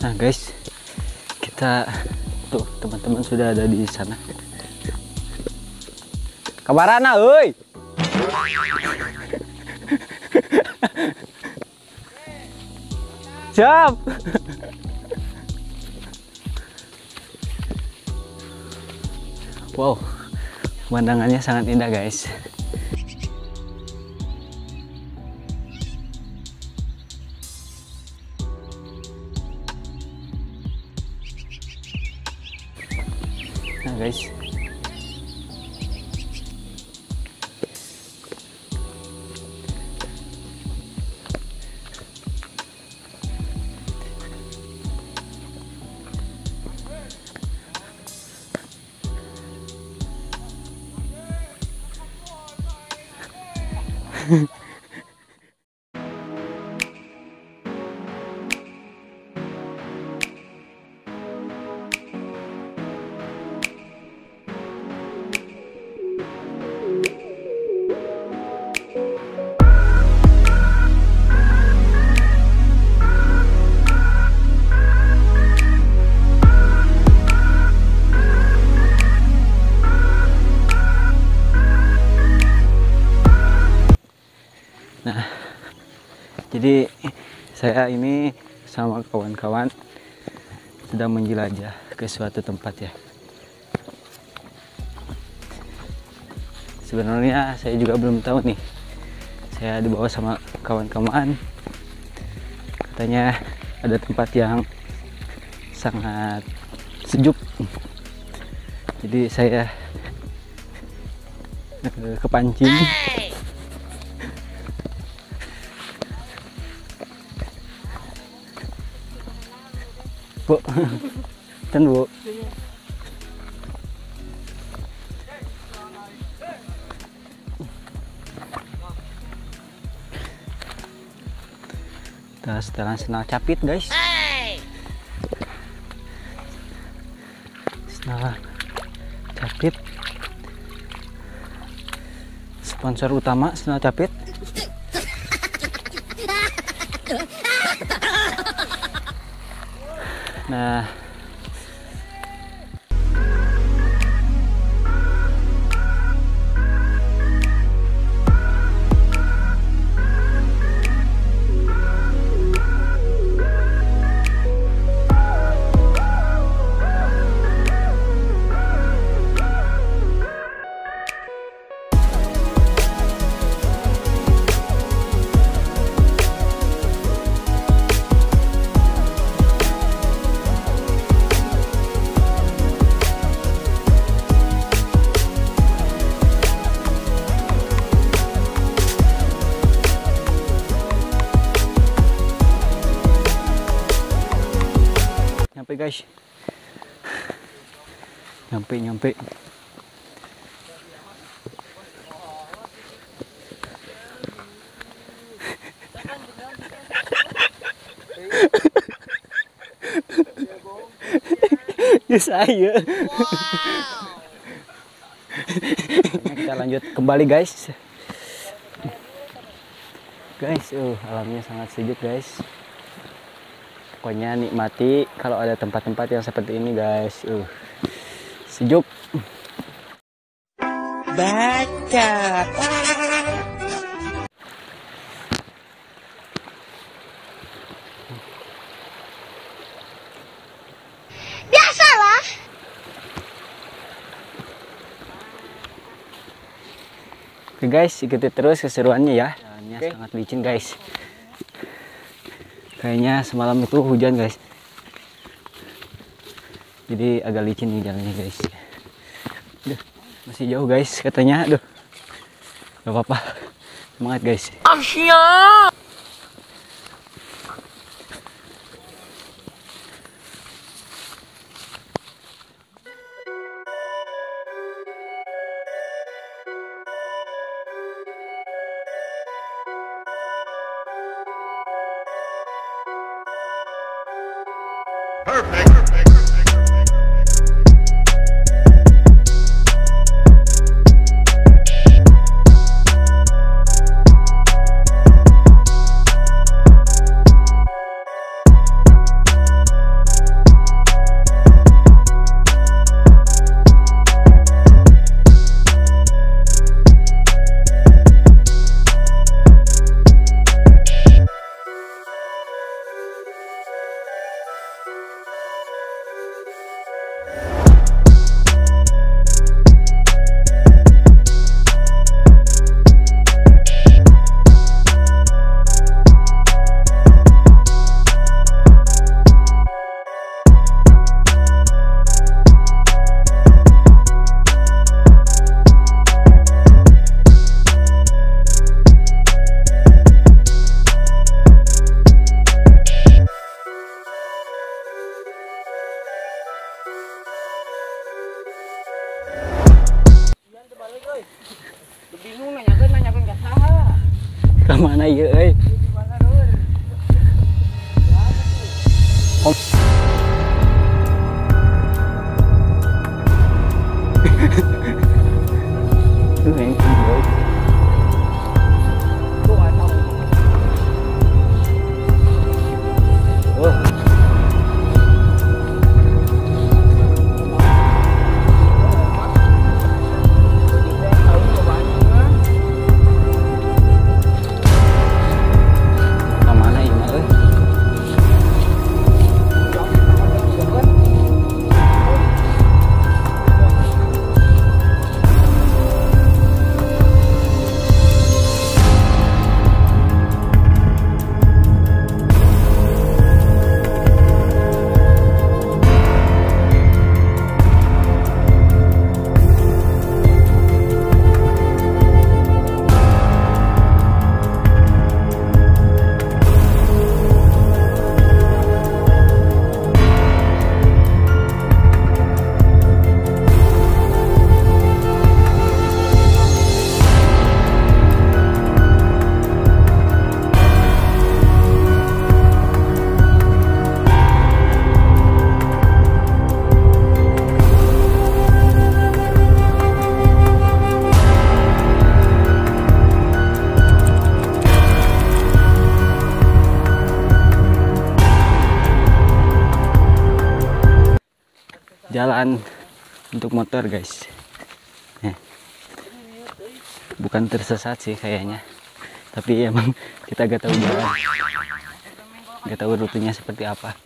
Nah guys, kita tuh teman-teman sudah ada di sana. Kabarana, oi. Siap. Wow, pemandangannya sangat indah guys. Nah guys, jadi saya ini sama kawan-kawan sedang menjelajah ke suatu tempat ya. Sebenarnya saya juga belum tahu nih. Saya dibawa sama kawan-kawan. Katanya ada tempat yang sangat sejuk. Jadi saya kepancing. Bu, dan bu. Kita setelan senal capit guys. Senal capit. Sponsor utama senal capit. Nah, nyampe guys, nyampe. Ya saya. Kita lanjut kembali guys. Alamnya sangat sejuk guys. Pokoknya nikmati kalau ada tempat-tempat yang seperti ini guys. Sejuk. Baca. Biasalah. Oke guys, ikuti terus keseruannya ya. Jalannya sangat licin guys. Kayaknya semalam itu hujan guys, jadi agak licin nih jalannya guys. Duh, masih jauh guys katanya. Aduh, gak apa-apa, semangat guys. Asyik. Perfect. Kemana ya, jalan untuk motor guys. Bukan tersesat sih kayaknya, tapi emang kita gak tahu jalan, gak tahu rutenya seperti apa.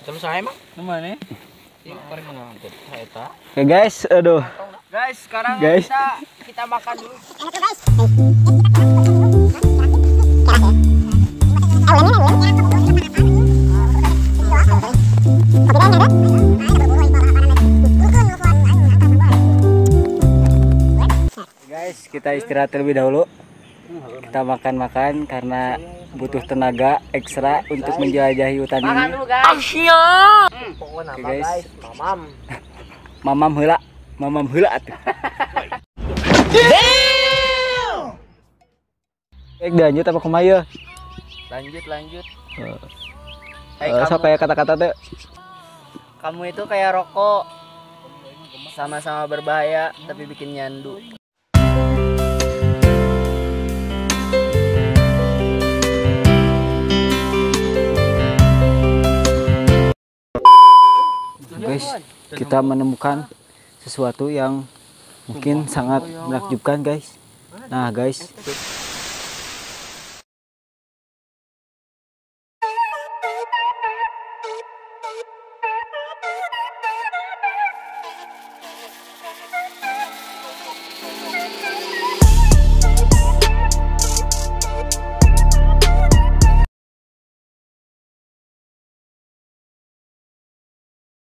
Terus saya mah Mana? eta. Oke guys, aduh. Guys, sekarang Guys. kita makan dulu. Guys, kita istirahat terlebih dahulu. Kita makan-makan karena butuh tenaga ekstra untuk menjelajahi hutan Makan ini. dulu, guys. Pokoknya Oke, nama, guys. guys. Mamam. Mamam heula, mamam heula atuh. Baik, lanjut apa kumaha? Lanjut. Siapa ya kata-kata teh? Kamu itu kayak rokok. Sama-sama berbahaya tapi bikin nyandu. Guys, kita menemukan sesuatu yang mungkin sangat menakjubkan guys. Nah guys,